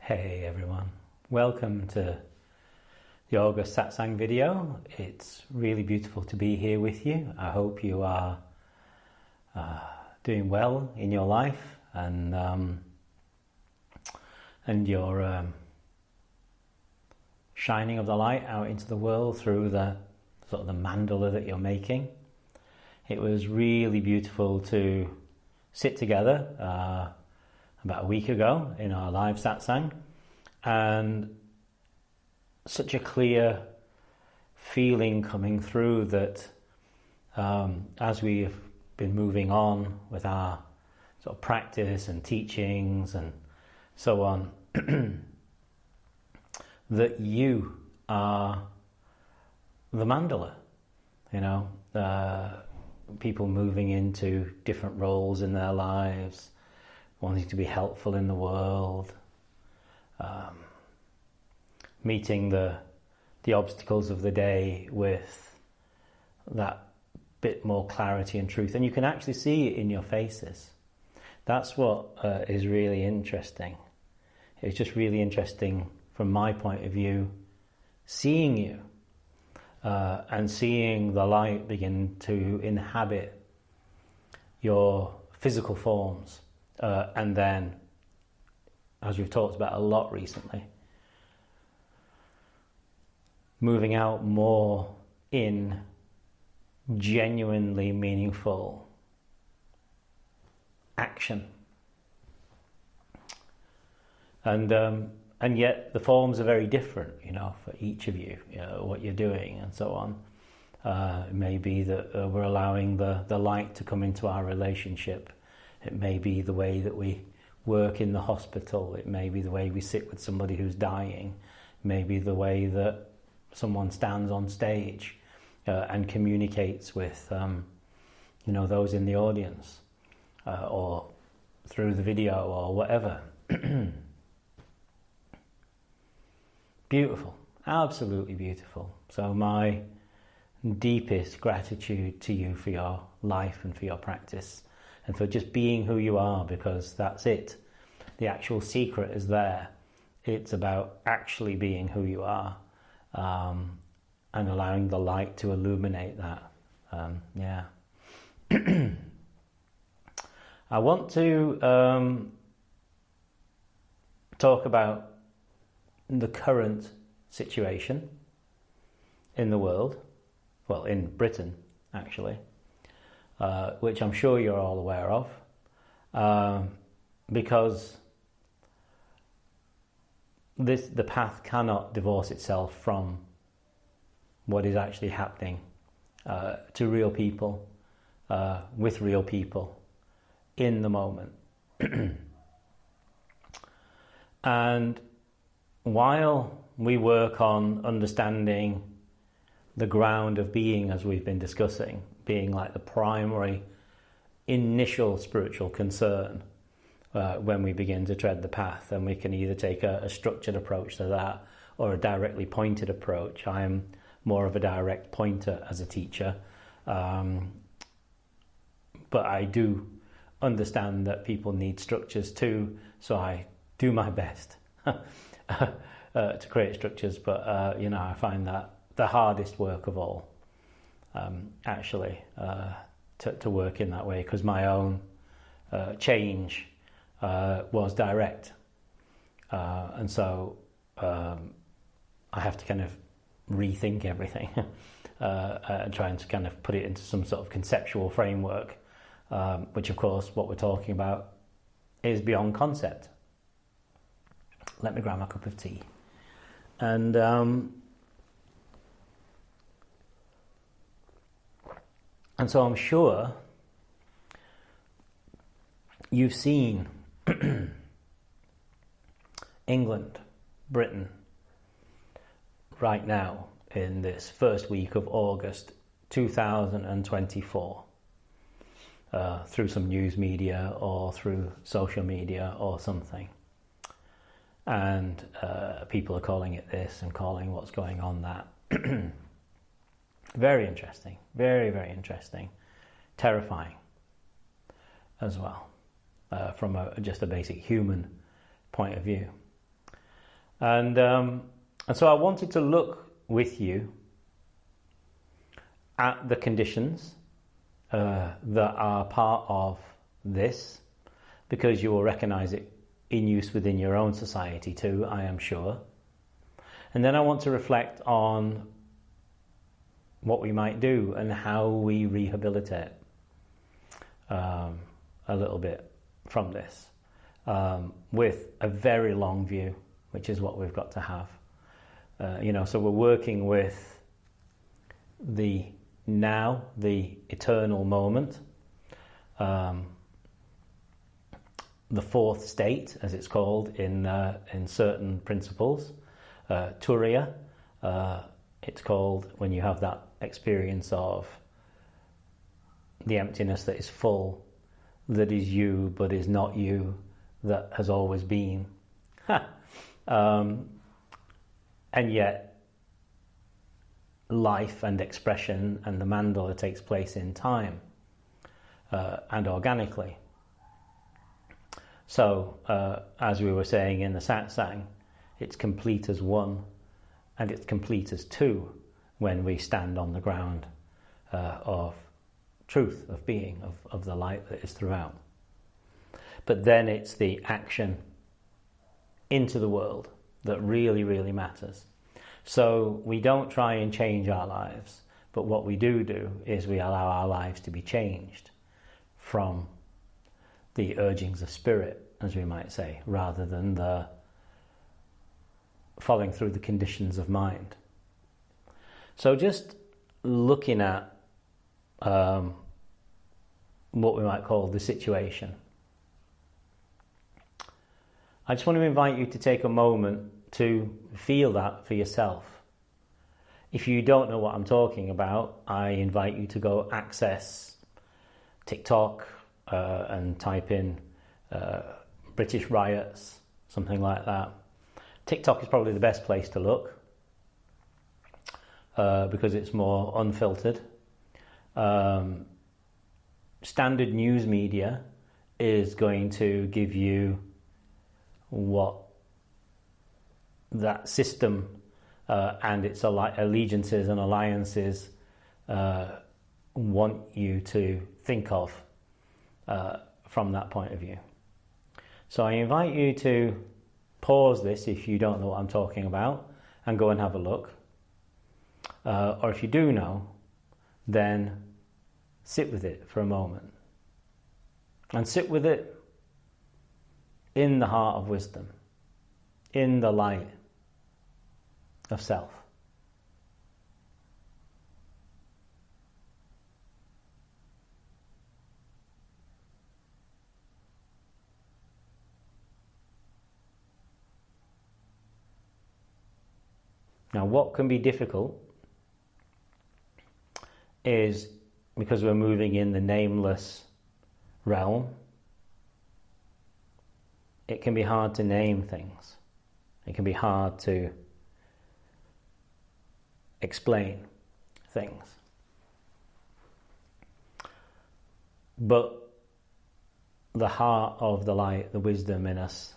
Hey everyone, welcome to the August Satsang video. It's really beautiful to be here with you. I hope you are doing well in your life and you're shining of the light out into the world through the sort of the mandala that you're making. It was really beautiful to sit together about a week ago in our live satsang, and such a clear feeling coming through that as we have been moving on with our sort of practice and teachings and so on, that you are the mandala, people moving into different roles in their lives, wanting to be helpful in the world, meeting the obstacles of the day with that bit more clarity and truth. And you can actually see it in your faces. That's what is really interesting. It's just really interesting from my point of view, seeing you and seeing the light begin to inhabit your physical forms. And then, as we've talked about a lot recently, moving out more in genuinely meaningful action. And yet the forms are very different, for each of you, what you're doing and so on. It may be that we're allowing the light to come into our relationship. It may be the way that we work in the hospital. It may be the way we sit with somebody who's dying. It may be the way that someone stands on stage and communicates with, those in the audience or through the video or whatever. Beautiful, absolutely beautiful. So my deepest gratitude to you for your life and for your practice and for just being who you are, because that's it. The actual secret is there. It's about actually being who you are and allowing the light to illuminate that. I want to talk about the current situation in the world, well, in Britain actually, which I'm sure you're all aware of, because the path cannot divorce itself from what is actually happening to real people, with real people, in the moment. And while we work on understanding the ground of being, as we've been discussing, being like the primary initial spiritual concern when we begin to tread the path, and we can either take a structured approach to that or a directly pointed approach. I am more of a direct pointer as a teacher, but I do understand that people need structures too, so I do my best to create structures, but I find that the hardest work of all, actually, to work in that way, because my own change was direct, and so I have to kind of rethink everything and trying to kind of put it into some sort of conceptual framework, which of course what we're talking about is beyond concept. Let me grab my cup of tea. And so I'm sure you've seen England, Britain, right now in this first week of August 2024, through some news media or through social media or something. And people are calling it this and calling what's going on that. Very interesting, very, very interesting, terrifying as well, from just a basic human point of view. And so I wanted to look with you at the conditions that are part of this, because you will recognize it in use within your own society too, I am sure. And then I want to reflect on what we might do and how we rehabilitate a little bit from this, with a very long view, which is what we've got to have. So we're working with the now, the eternal moment, the fourth state, as it's called in certain principles, Turiya. It's called when you have that experience of the emptiness that is full, that is you but is not you, that has always been. And yet life and expression and the mandala takes place in time and organically. So, as we were saying in the satsang, it's complete as one and it's complete as two when we stand on the ground of truth, of being, of the light that is throughout. But then it's the action into the world that really, really matters. So we don't try and change our lives, but what we do is we allow our lives to be changed from the urgings of spirit, as we might say, rather than the following through the conditions of mind. So just looking at what we might call the situation, I just want to invite you to take a moment to feel that for yourself. If you don't know what I'm talking about, I invite you to go access TikTok and type in British riots, something like that. TikTok is probably the best place to look because it's more unfiltered. Standard news media is going to give you what that system and its allegiances and alliances want you to think of from that point of view. So I invite you to pause this if you don't know what I'm talking about and go and have a look. Or if you do know, then sit with it for a moment. And sit with it in the heart of wisdom, in the light of self. Now, what can be difficult is because we're moving in the nameless realm, it can be hard to name things. It can be hard to explain things. But the heart of the light, the wisdom in us,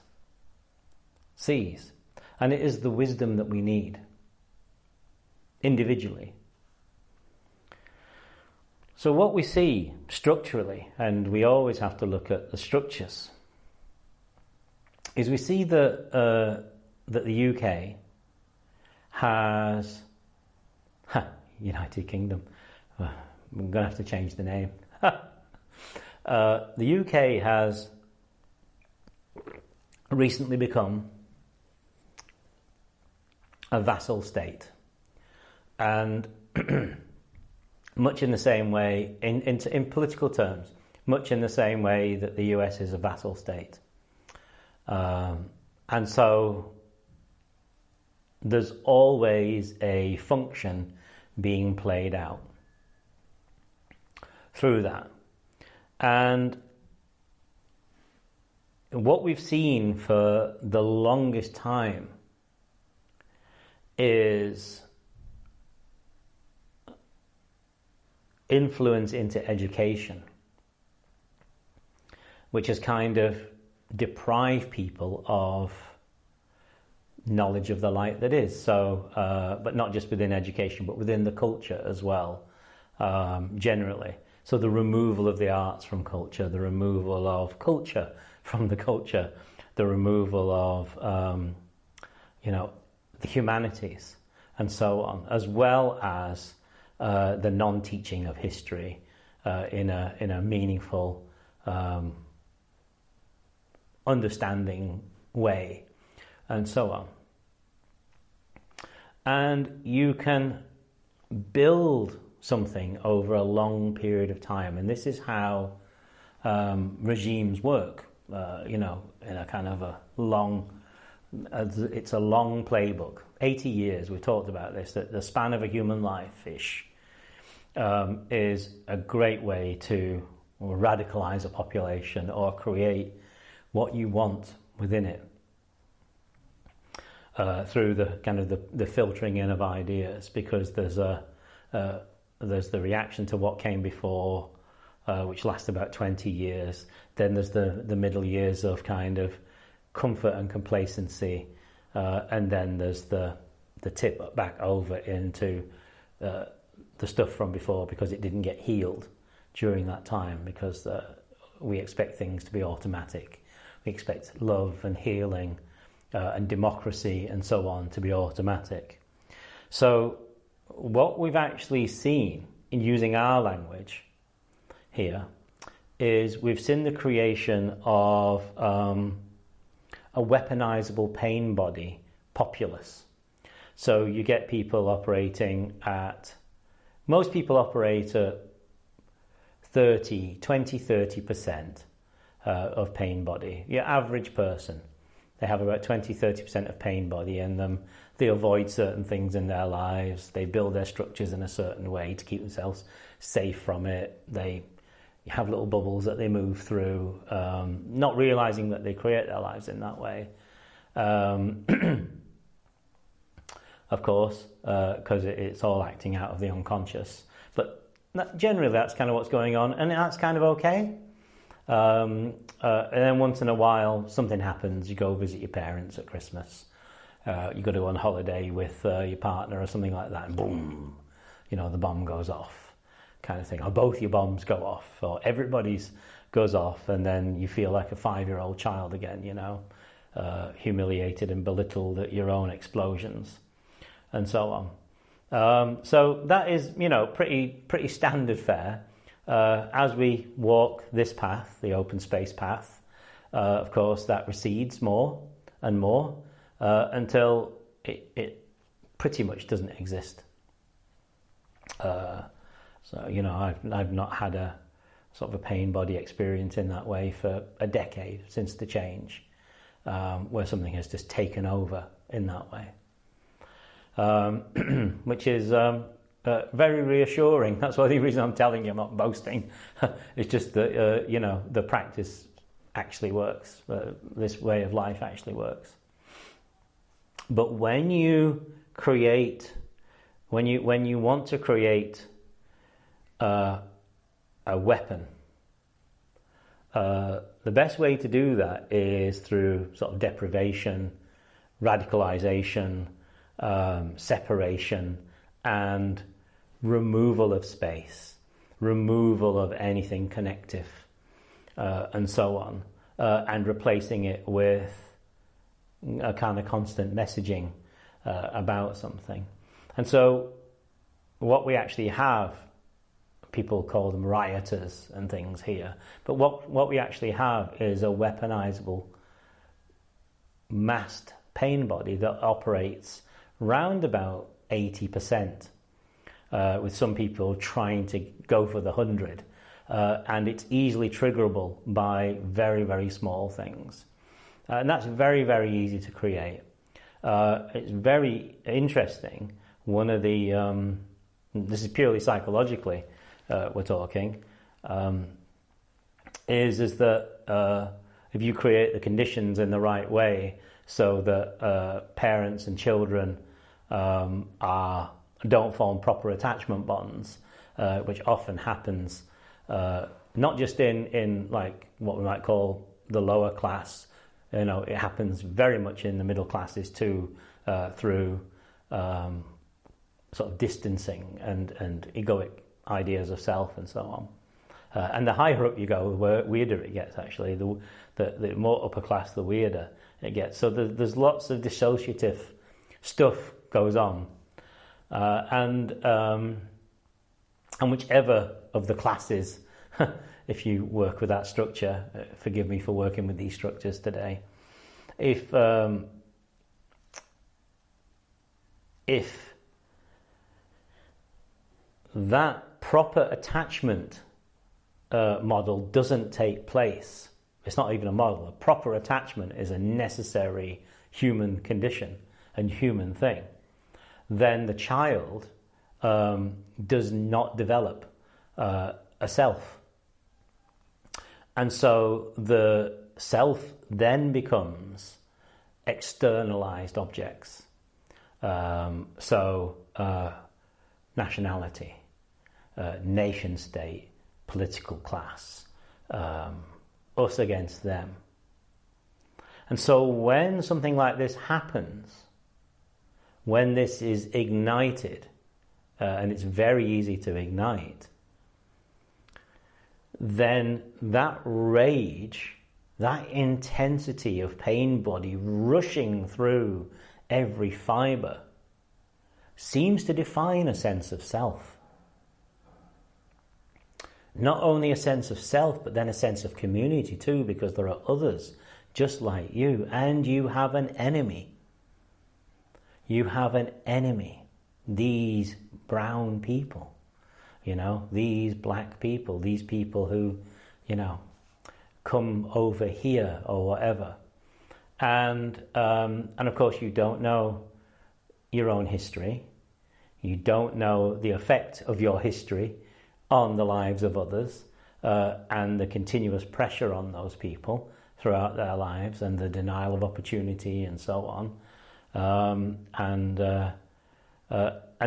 sees. And it is the wisdom that we need individually. So what we see structurally, and we always have to look at the structures, is we see that the UK has United Kingdom. I'm going to have to change the name. The UK has recently become a vassal state, and much in the same way, in political terms, much in the same way that the US is a vassal state. And so there's always a function being played out through that. And what we've seen for the longest time is influence into education, which has kind of deprived people of knowledge of the light that is. So, but not just within education, but within the culture as well, generally. So the removal of the arts from culture, the removal of culture from the culture, the removal of, the humanities and so on, as well as the non-teaching of history in a meaningful, understanding way, and so on. And you can build something over a long period of time, and this is how regimes work. In a kind of a long, it's a long playbook. 80 years, we talked about this, that the span of a human life-ish is a great way to radicalize a population or create what you want within it through the kind of the filtering in of ideas, because there's the reaction to what came before, which lasts about 20 years. Then there's the middle years of kind of comfort and complacency, and then there's the tip back over into the stuff from before, because it didn't get healed during that time, because we expect things to be automatic. We expect love and healing and democracy and so on to be automatic. So what we've actually seen in using our language here is we've seen the creation of a weaponizable pain body populace. So you get people operating at, most people operate at 20-30% of pain body. Your average person, they have about 20-30% of pain body in them. They avoid certain things in their lives. They build their structures in a certain way to keep themselves safe from it. They have little bubbles that they move through, not realizing that they create their lives in that way. Of course, because it's all acting out of the unconscious. But generally that's kind of what's going on, and that's kind of okay. And then once in a while something happens. You go visit your parents at Christmas. You go to on holiday with your partner or something like that, and boom, the bomb goes off, kind of thing. Or both your bombs go off, or everybody's goes off, and then you feel like a 5-year-old child again, humiliated and belittled at your own explosions, and so on. So that is, pretty standard fare. As we walk this path, the open space path, of course, that recedes more and more until it pretty much doesn't exist. I've not had a sort of a pain body experience in that way for a decade since the change, where something has just taken over in that way, which is very reassuring. That's why the reason I'm telling you, I'm not boasting. It's just that the practice actually works. This way of life actually works. But when you create, when you want to create a weapon, the best way to do that is through sort of deprivation, radicalization, separation, and removal of space, removal of anything connective, and so on, and replacing it with a kind of constant messaging about something. And so what we actually have, people call them rioters and things here, but what we actually have is a weaponizable masked pain body that operates round about 80%, with some people trying to go for the 100, and it's easily triggerable by very, very small things. And that's very, very easy to create. It's very interesting. One of the, this is purely psychologically, we're talking, is that if you create the conditions in the right way so that parents and children don't form proper attachment bonds, which often happens not just in like what we might call the lower class It happens very much in the middle classes too, through sort of distancing and egoic ideas of self and so on. And the higher up you go, the weirder it gets, actually. The more upper class, the weirder it gets. So there's lots of dissociative stuff goes on. And whichever of the classes, if you work with that structure, forgive me for working with these structures today, if that proper attachment model doesn't take place, it's not even a model. A proper attachment is a necessary human condition and human thing. Then the child does not develop a self. And so the self then becomes externalized objects. Nationality, nation state, political class, us against them. And so when something like this happens, when this is ignited, and it's very easy to ignite, then that rage, that intensity of pain body rushing through every fibre seems to define a sense of self. Not only a sense of self, but then a sense of community too, because there are others just like you, and you have an enemy. You have an enemy. These brown people, these black people, these people who, come over here or whatever. And of course you don't know your own history. You don't know the effect of your history on the lives of others, and the continuous pressure on those people throughout their lives, and the denial of opportunity and so on. And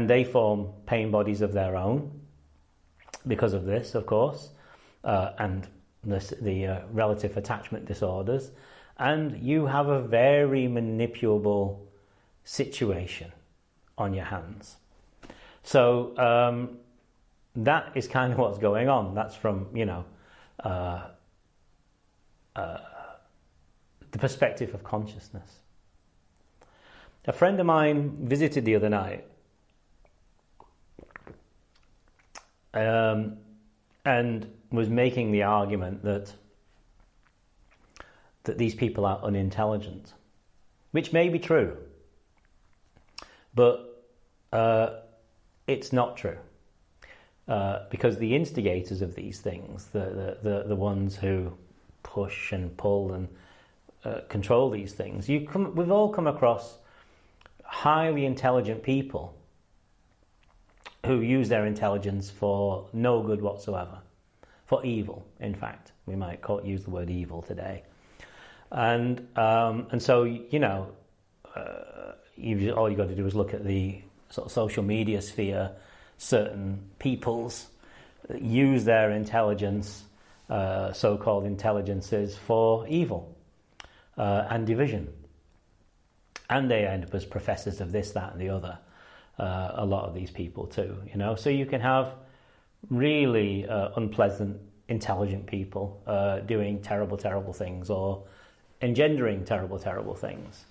they form pain bodies of their own because of this, of course, and the relative attachment disorders. And you have a very manipulable situation on your hands. So that is kind of what's going on. That's from, the perspective of consciousness. A friend of mine visited the other night, and was making the argument that these people are unintelligent, which may be true, but it's not true, because the instigators of these things, the ones who push and pull and control these things, we've all come across highly intelligent people who use their intelligence for no good whatsoever, for evil. In fact, we might use the word evil today, and so all you got to do is look at the sort of social media sphere. Certain peoples use their intelligence, so-called intelligences, for evil and division, and they end up as professors of this, that, and the other. A lot of these people too, So you can have really unpleasant, intelligent people doing terrible, terrible things, or engendering terrible, terrible things.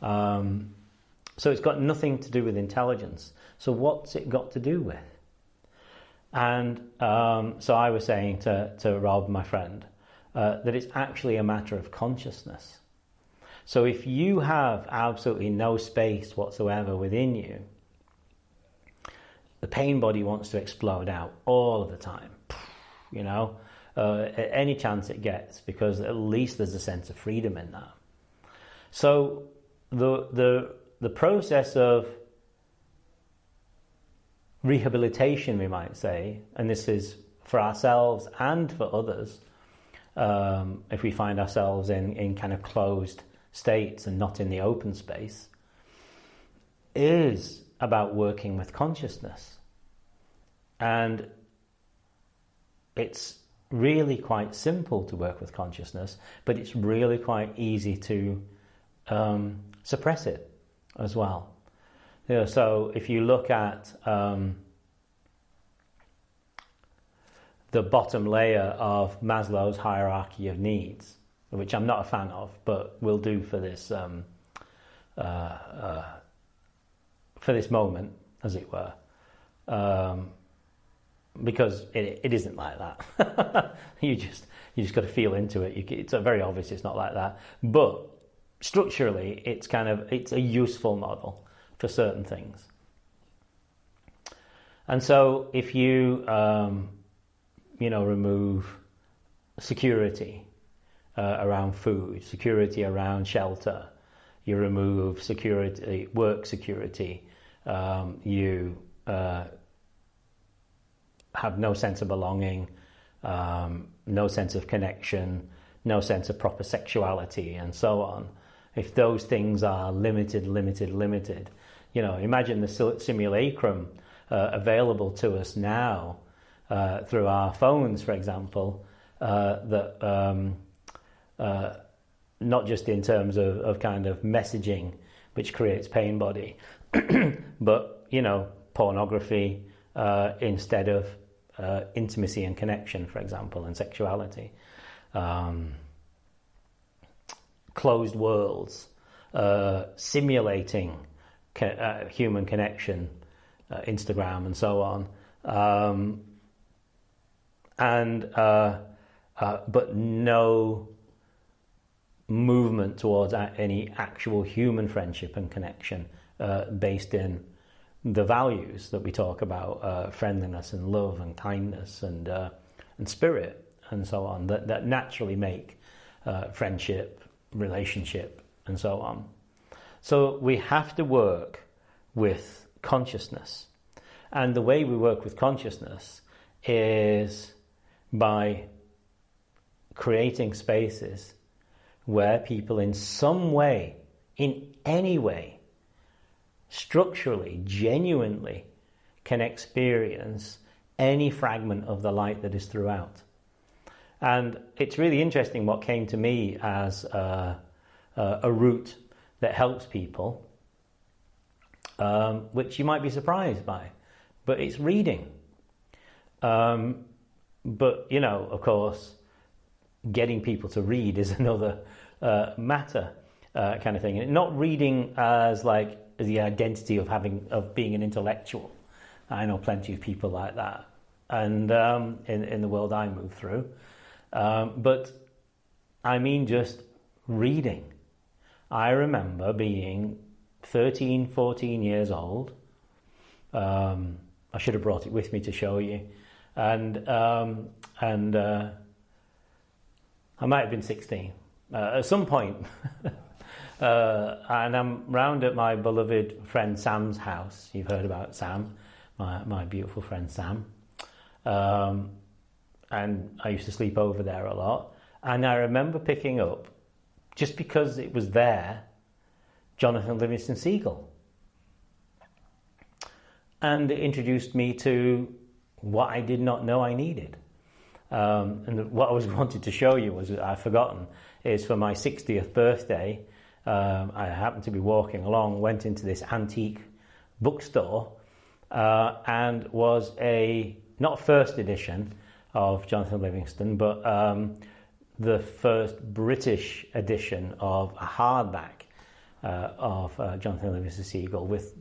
So it's got nothing to do with intelligence. So what's it got to do with? And so I was saying to Rob, my friend, that it's actually a matter of consciousness. So if you have absolutely no space whatsoever within you, the pain body wants to explode out all of the time, at any chance it gets, because at least there's a sense of freedom in that. So the process of rehabilitation, we might say, and this is for ourselves and for others, if we find ourselves in kind of closed states and not in the open space, is about working with consciousness. And it's really quite simple to work with consciousness, but it's really quite easy to suppress it as well. So if you look at the bottom layer of Maslow's hierarchy of needs, which I'm not a fan of, but will do for this moment, as it were, because it isn't like that. you just got to feel into it. It's very obvious it's not like that, but structurally, it's a useful model for certain things. And so, if you remove security around food, security around shelter, you remove security, work security, you have no sense of belonging, no sense of connection, no sense of proper sexuality, and so on. If those things are limited, imagine the simulacrum available to us now through our phones, for example, that not just in terms of kind of messaging, which creates pain body, but, pornography instead of intimacy and connection, for example, and sexuality. Closed worlds, simulating human connection, Instagram and so on, but no movement towards any actual human friendship and connection based in the values that we talk about, friendliness and love and kindness and spirit and so on, that naturally make friendship, relationship and so on. So we have to work with consciousness, and the way we work with consciousness is by creating spaces where people in some way, in any way, structurally, genuinely can experience any fragment of the light that is throughout. And it's really interesting what came to me as a route that helps people, which you might be surprised by, but it's reading. But, of course, getting people to read is another matter kind of thing. And not reading as like the identity of being an intellectual. I know plenty of people like that, and in the world I move through. But I mean just reading. I remember being 13, 14 years old. I should have brought it with me to show you. And I might have been 16 at some point. And I'm round at my beloved friend Sam's house. You've heard about Sam, my beautiful friend Sam. And I used to sleep over there a lot. And I remember picking up, just because it was there, Jonathan Livingston Seagull. And it introduced me to what I did not know I needed. And what I was wanted to show you was, I've forgotten, is for my 60th birthday, I happened to be walking along, went into this antique bookstore, and was not first edition of Jonathan Livingston, but the first British edition of a hardback of Jonathan Livingston Seagull with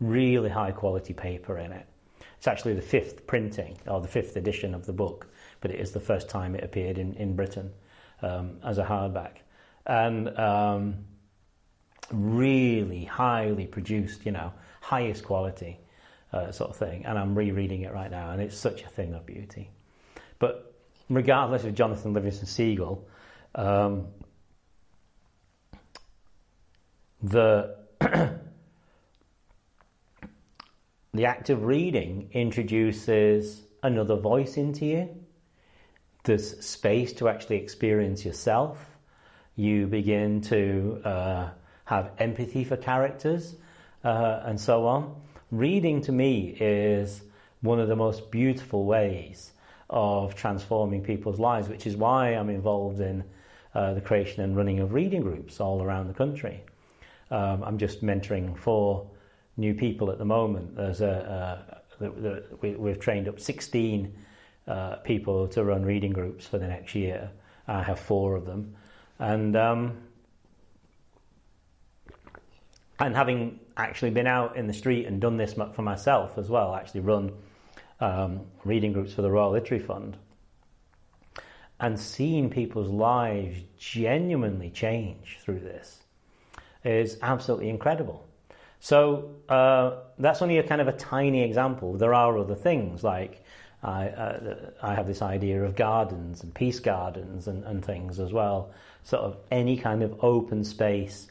really high quality paper in it. It's actually the fifth printing, or the fifth edition of the book, but it is the first time it appeared in Britain as a hardback. And really highly produced, highest quality sort of thing. And I'm rereading it right now, and it's such a thing of beauty. But regardless of Jonathan Livingston Seagull, the act of reading introduces another voice into you. There's space to actually experience yourself. You begin to have empathy for characters and so on. Reading to me is one of the most beautiful ways of transforming people's lives, which is why I'm involved in the creation and running of reading groups all around the country. I'm just mentoring 4 new people at the moment. We've trained up 16 people to run reading groups for the next year. I have 4 of them, and having actually been out in the street and done this for myself as well, actually run reading groups for the Royal Literary Fund, and seeing people's lives genuinely change through this is absolutely incredible. So that's only a kind of a tiny example. There are other things, like I have this idea of gardens and peace gardens and things as well. Sort of any kind of open space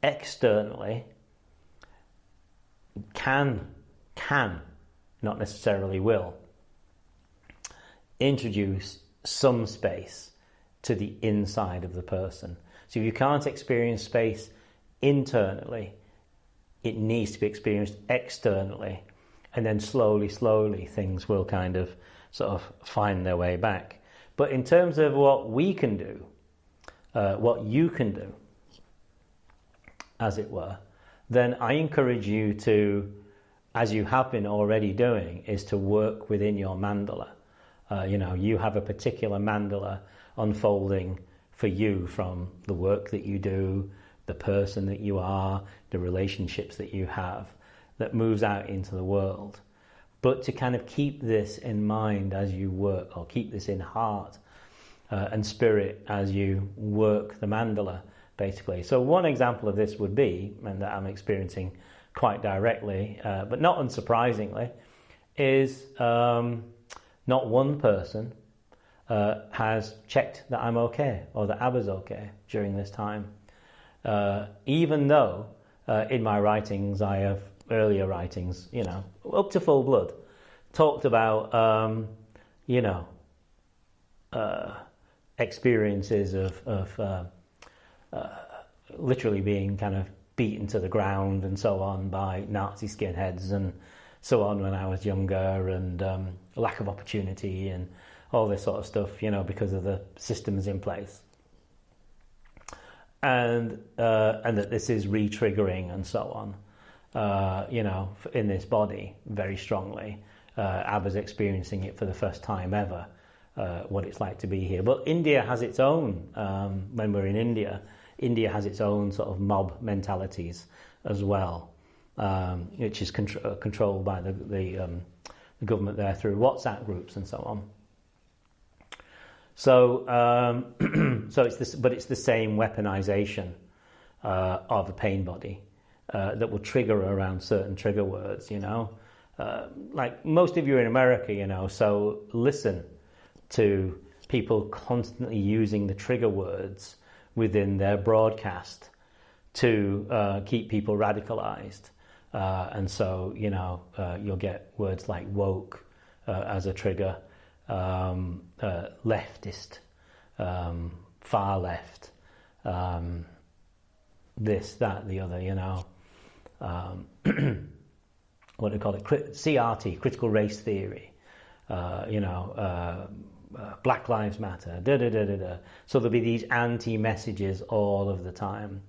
externally can, not necessarily will, introduce some space to the inside of the person. So if you can't experience space internally, it needs to be experienced externally, and then slowly things will kind of sort of find their way back. But in terms of what we can do, what you can do, as it were, then I encourage you to, as you have been already doing, is to work within your mandala. You have a particular mandala unfolding for you from the work that you do, the person that you are, the relationships that you have, that moves out into the world. But to kind of keep this in mind as you work, or keep this in heart and spirit as you work the mandala, basically. So one example of this would be, and that I'm experiencing quite directly, but not unsurprisingly, is not one person has checked that I'm okay or that Abba's okay during this time. Even though in my writings, I have earlier writings, up to Full Blood, talked about, experiences of literally being kind of beaten to the ground and so on by Nazi skinheads and so on when I was younger, and lack of opportunity and all this sort of stuff, because of the systems in place. And that this is re-triggering and so on, in this body very strongly. Abba's experiencing it for the first time ever, what it's like to be here. But India has its own, when we're in India has its own sort of mob mentalities as well, which is controlled by the government there through WhatsApp groups and so on. So, it's this, but it's the same weaponization of a pain body that will trigger around certain trigger words. Like most of you in America, so listen to people constantly using the trigger words within their broadcast to keep people radicalized, and so you'll get words like woke as a trigger. Leftist, far left, this, that, the other, what do you call it? CRT, critical race theory, Black Lives Matter, So there'll be these anti-messages all of the time.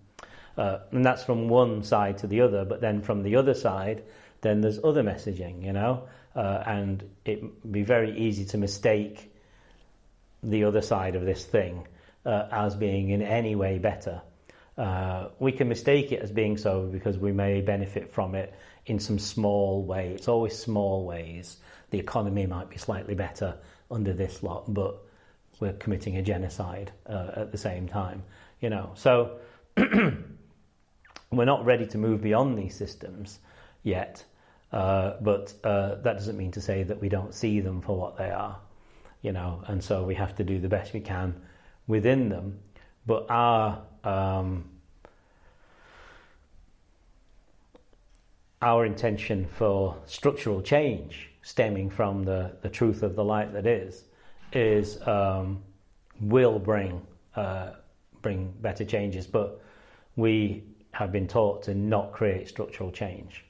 And that's from one side to the other, but then from the other side, then there's other messaging, and it'd be very easy to mistake the other side of this thing as being in any way better. We can mistake it as being so because we may benefit from it in some small way. It's always small ways. The economy might be slightly better under this lot, but we're committing a genocide at the same time, So we're not ready to move beyond these systems yet. But that doesn't mean to say that we don't see them for what they are, and so we have to do the best we can within them. But our intention for structural change, stemming from the truth of the light that is will bring better changes. But we have been taught to not create structural change.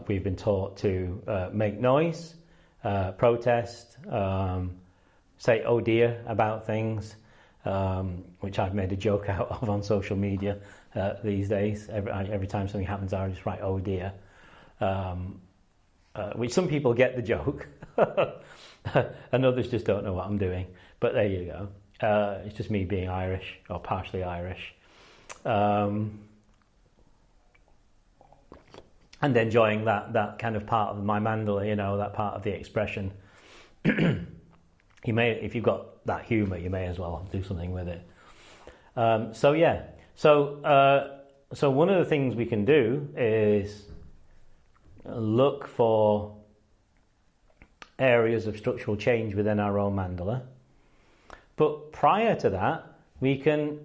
We've been taught to make noise protest, say oh dear about things, which I've made a joke out of on social media these days. Every time something happens, I just write oh dear, which some people get the joke, and others just don't know what I'm doing. But there you go. It's just me being Irish, or partially Irish. And enjoying that kind of part of my mandala, that part of the expression. You may, if you've got that humour, you may as well do something with it. So one of the things we can do is look for areas of structural change within our own mandala. But prior to that, we can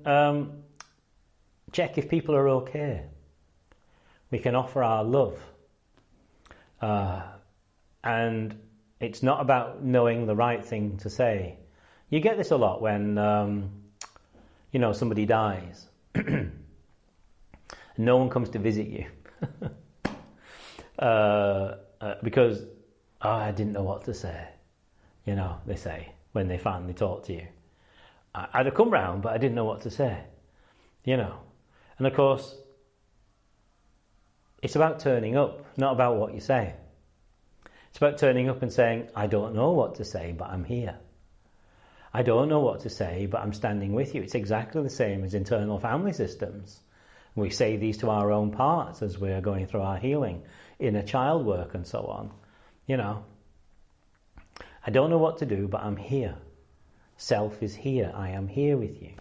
check if people are okay. We can offer our love. And it's not about knowing the right thing to say. You get this a lot when, somebody dies. No one comes to visit you. Because, I didn't know what to say. They say, when they finally talk to you. I'd have come round, but I didn't know what to say. And of course, it's about turning up, not about what you say. It's about turning up and saying, I don't know what to say, but I'm here. I don't know what to say, but I'm standing with you. It's exactly the same as internal family systems. We say these to our own parts as we're going through our healing, inner child work and so on. I don't know what to do, but I'm here. Self is here. I am here with you.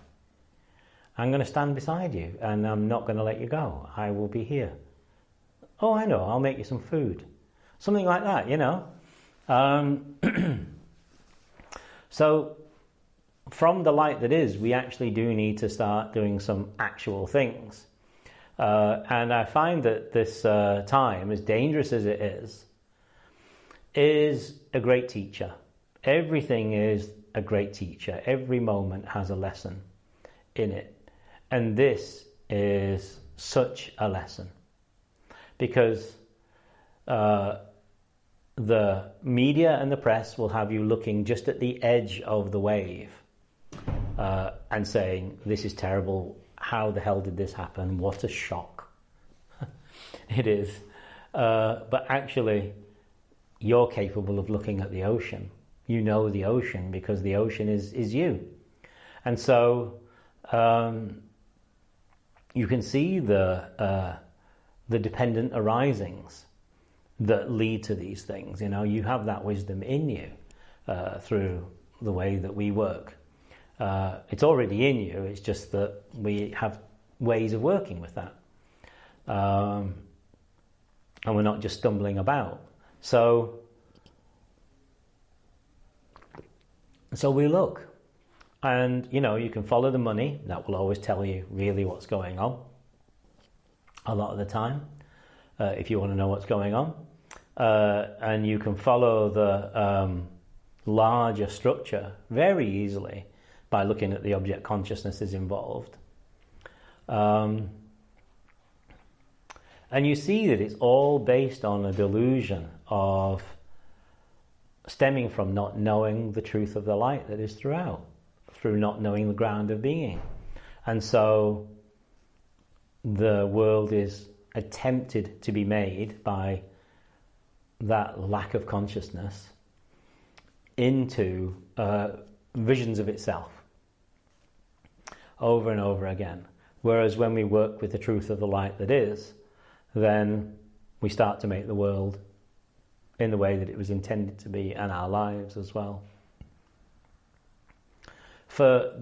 I'm going to stand beside you and I'm not going to let you go. I will be here. Oh, I know, I'll make you some food. Something like that, So, from the light that is, we actually do need to start doing some actual things. And I find that this time, as dangerous as it is a great teacher. Everything is a great teacher. Every moment has a lesson in it. And this is such a lesson. Because the media and the press will have you looking just at the edge of the wave and saying, this is terrible, how the hell did this happen, what a shock. It is. But actually, you're capable of looking at the ocean. You know the ocean because the ocean is you. And so you can see the dependent arisings that lead to these things. You have that wisdom in you through the way that we work. It's already in you, it's just that we have ways of working with that. And we're not just stumbling about. So we look. And, you can follow the money. That will always tell you really what's going on. A lot of the time, if you want to know what's going on. And you can follow the larger structure very easily by looking at the object consciousnesses involved. And you see that it's all based on a delusion of stemming from not knowing the truth of the light that is throughout, through not knowing the ground of being. And so the world is attempted to be made by that lack of consciousness into visions of itself over and over again. Whereas when we work with the truth of the light that is, then we start to make the world in the way that it was intended to be, and our lives as well. For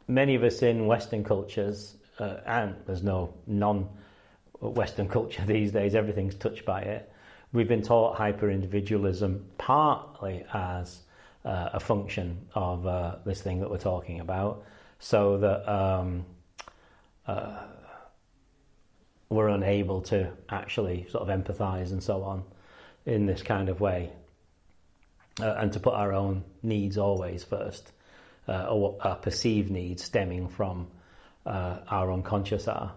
many of us in Western cultures, and there's no non-Western culture these days, everything's touched by it, we've been taught hyper-individualism partly as a function of this thing that we're talking about, so that we're unable to actually sort of empathise and so on in this kind of way, and to put our own needs always first, or our perceived needs stemming from our unconscious are,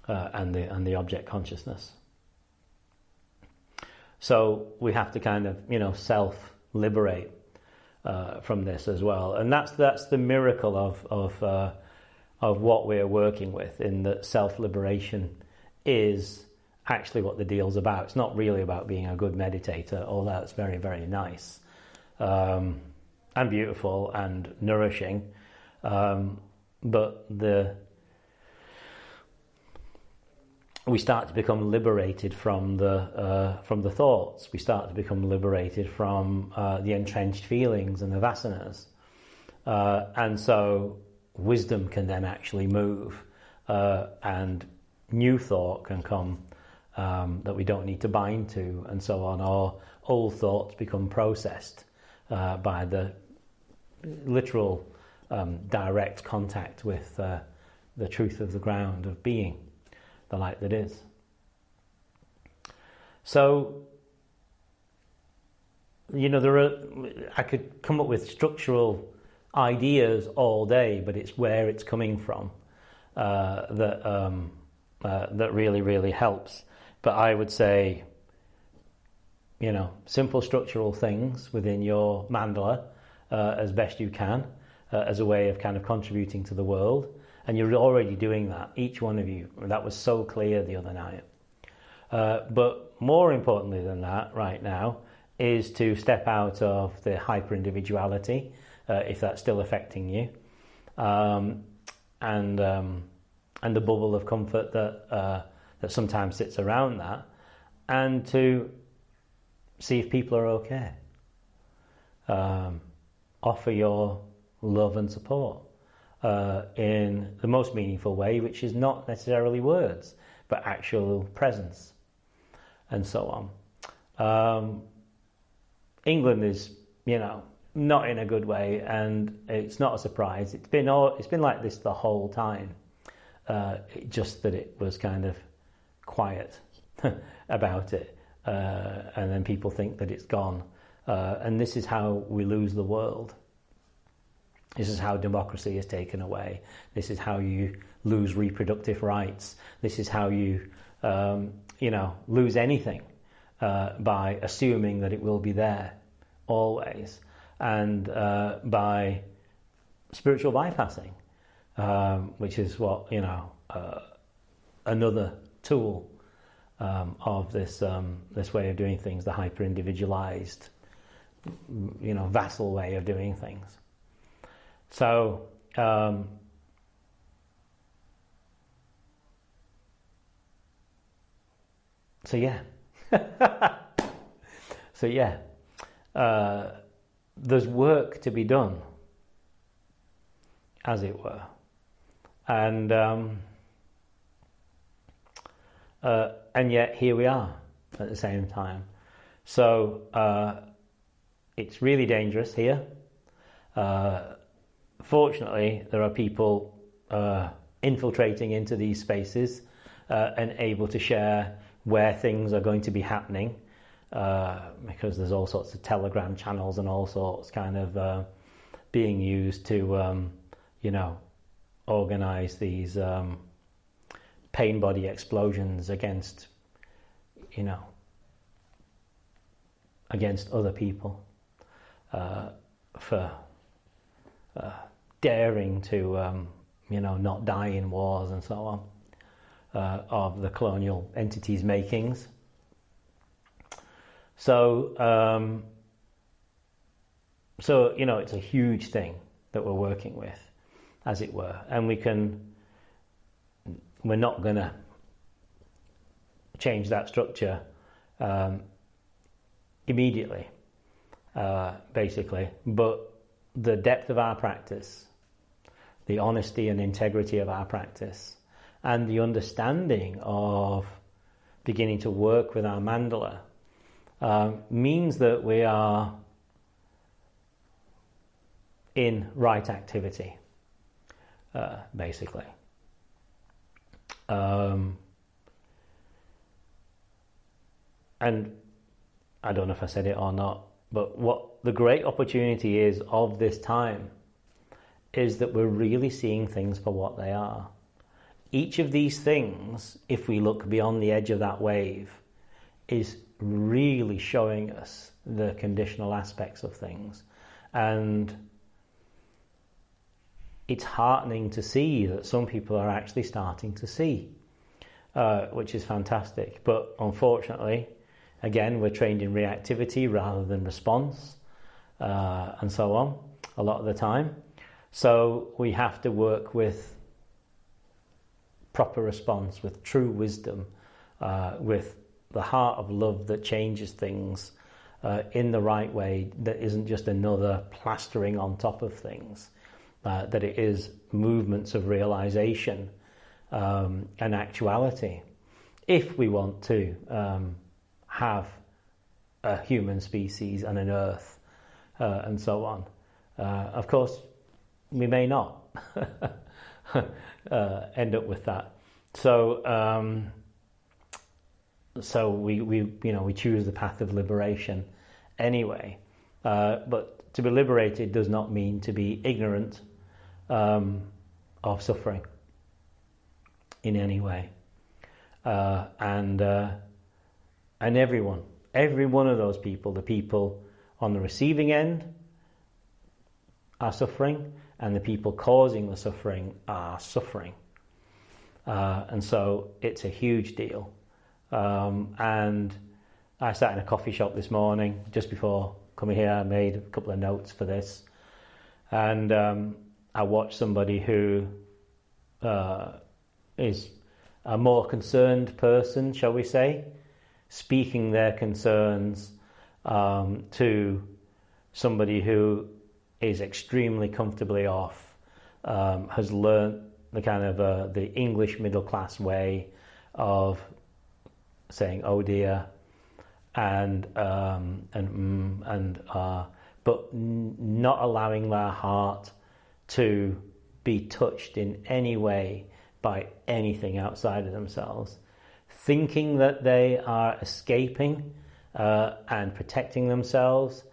and the object consciousness. So we have to kind of, self-liberate from this as well. And that's the miracle of what we're working with, in that self-liberation is actually what the deal's about. It's not really about being a good meditator, although that's very, very nice and beautiful and nourishing. But we start to become liberated from the thoughts. We start to become liberated from the entrenched feelings and the vasanas, and so wisdom can then actually move, and new thought can come that we don't need to bind to, and so on. Or old thoughts become processed by the literal direct contact with the truth of the ground of being, the light that is. So, I could come up with structural ideas all day, but it's where it's coming from that really, really helps. But I would say, simple structural things within your mandala as best you can, as a way of kind of contributing to the world. And you're already doing that, each one of you. That was so clear the other night. But more importantly than that right now is to step out of the hyper-individuality, if that's still affecting you, and the bubble of comfort that sometimes sits around that, and to see if people are okay. Offer your love and support in the most meaningful way, which is not necessarily words, but actual presence, and so on. England is, not in a good way, and it's not a surprise. It's been like this the whole time. Just that it was kind of quiet about it, and then people think that it's gone. And this is how we lose the world. This is how democracy is taken away. This is how you lose reproductive rights. This is how you, lose anything by assuming that it will be there always, and by spiritual bypassing, which is what another tool of this way of doing things, the hyper-individualized, vassal way of doing things. So, there's work to be done, as it were, and yet here we are at the same time. So it's really dangerous here. Fortunately, there are people infiltrating into these spaces and able to share where things are going to be happening, because there's all sorts of Telegram channels and all sorts kind of being used to, organize these pain body explosions against other people for daring to, not die in wars and so on, of the colonial entities' makings. So, it's a huge thing that we're working with, as it were, and we're not going to change that structure immediately, basically, but the depth of our practice, the honesty and integrity of our practice, and the understanding of beginning to work with our mandala means that we are in right activity, basically. And I don't know if I said it or not, but what the great opportunity is of this time is that we're really seeing things for what they are. Each of these things, if we look beyond the edge of that wave, is really showing us the conditional aspects of things. And it's heartening to see that some people are actually starting to see, which is fantastic. But unfortunately, again, we're trained in reactivity rather than response, and so on, a lot of the time. So we have to work with proper response, with true wisdom, with the heart of love that changes things in the right way, that isn't just another plastering on top of things, that it is movements of realization and actuality. If we want to have a human species and an earth and so on, of course, we may not end up with that. So we choose the path of liberation anyway. But to be liberated does not mean to be ignorant of suffering in any way. And every one of those people, the people on the receiving end are suffering, and the people causing the suffering are suffering. And so it's a huge deal. And I sat in a coffee shop this morning, just before coming here. I made a couple of notes for this. And I watched somebody who is a more concerned person, shall we say, speaking their concerns to somebody who is extremely comfortably off, has learnt the kind of the English middle class way of saying "oh dear" but not allowing their heart to be touched in any way by anything outside of themselves, thinking that they are escaping and protecting themselves,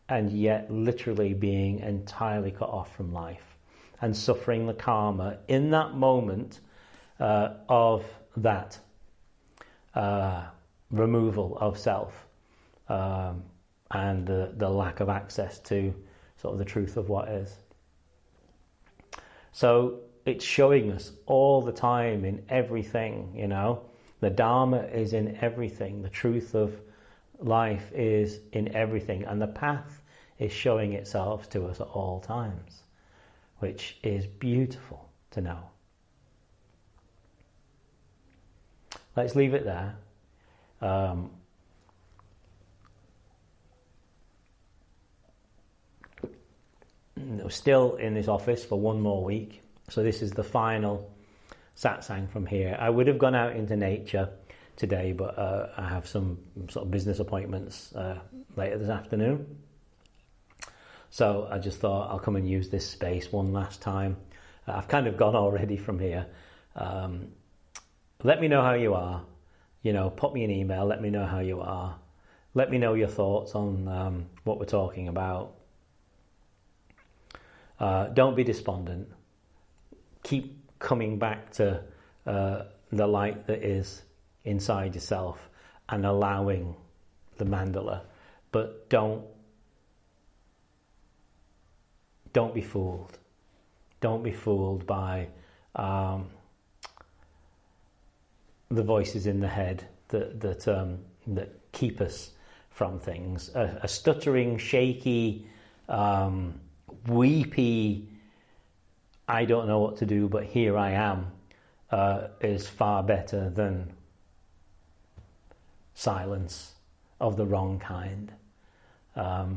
and yet literally being entirely cut off from life and suffering the karma in that moment of that removal of self and the lack of access to sort of the truth of what is. So it's showing us all the time in everything, the Dharma is in everything, the truth of life is in everything, and the path is showing itself to us at all times, which is beautiful to know. Let's leave it there. We're still in this office for one more week, so this is the final satsang from here. I would have gone out into nature today, but I have some sort of business appointments later this afternoon. So I just thought I'll come and use this space one last time. I've kind of gone already from here. Let me know how you are. Pop me an email, let me know how you are. Let me know your thoughts on what we're talking about. Don't be despondent. Keep coming back to the light that is inside yourself and allowing the mandala. But don't be fooled. Don't be fooled by the voices in the head that keep us from things. A stuttering, shaky, weepy, I don't know what to do, but here I am, is far better than silence of the wrong kind. Yeah,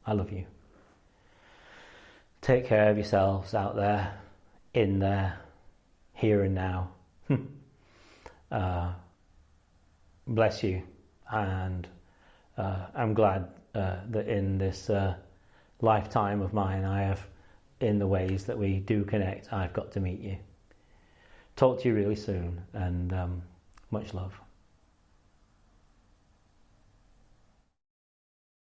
I love you. Take care of yourselves out there, in there, here and now. Bless you, and I'm glad that in this lifetime of mine, I have, in the ways that we do connect, I've got to meet you. Talk to you really soon, and much love.